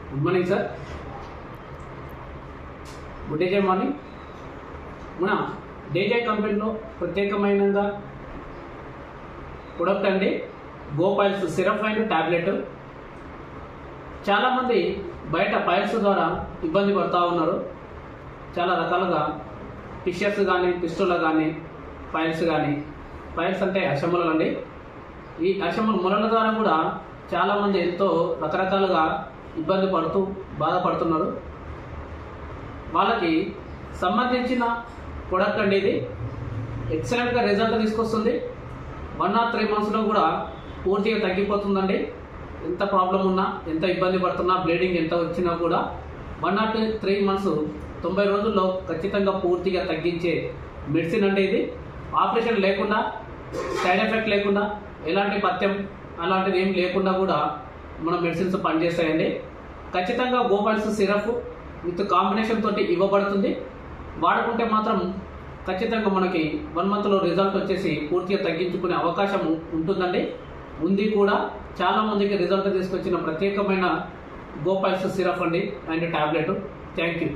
Good morning sir. Good day morning. మన డేజే కంపెనీలో ప్రత్యేకమైనగా product అండి go piles syrup and tablet. చాలామంది బయట పైల్స్ ద్వారా ఇబ్బంది పడుతూ ఉన్నారు. చాలా రకాలుగా ఫిషర్స్ కానీ పిస్టుల కానీ పైల్స్ కానీ, పైల్స్ అంటే అశములలు అండి. ఈ అశముల ములల ద్వారా కూడా చాలామంది ఎంతో రకరకాలుగా ఇబ్బంది పడుతూ బాధపడుతున్నారు. వాళ్ళకి సంబంధించిన ప్రొడక్ట్ అండి ఇది. ఎక్సలెంట్గా రిజల్ట్ తీసుకొస్తుంది. 1 or 3 monthsలో కూడా పూర్తిగా తగ్గిపోతుందండి. ఎంత ప్రాబ్లం ఉన్నా, ఎంత ఇబ్బంది పడుతున్నా, బ్లీడింగ్ ఎంత వచ్చినా కూడా 1 or 3 months 90 రోజుల్లో ఖచ్చితంగా పూర్తిగా తగ్గించే మెడిసిన్ అంటే ఇది. ఆపరేషన్ లేకుండా, సైడ్ ఎఫెక్ట్ లేకుండా, ఎలాంటి పథ్యం అలాంటిది ఏం లేకుండా కూడా మన మెడిసిన్స్ పనిచేస్తాయండి. ఖచ్చితంగా go piles syrup with combination తోటి ఇవ్వబడుతుంది. వాడుకుంటే మాత్రం ఖచ్చితంగా మనకి 1 monthలో రిజల్ట్ వచ్చేసి పూర్తిగా తగ్గించుకునే అవకాశం ఉంటుందండి. ఉంది కూడా. చాలామందికి రిజల్ట్ తీసుకొచ్చిన ప్రత్యేకమైన గో పైల్స్ సిరప్ అండి అండ్ ట్యాబ్లెట్. Thank you.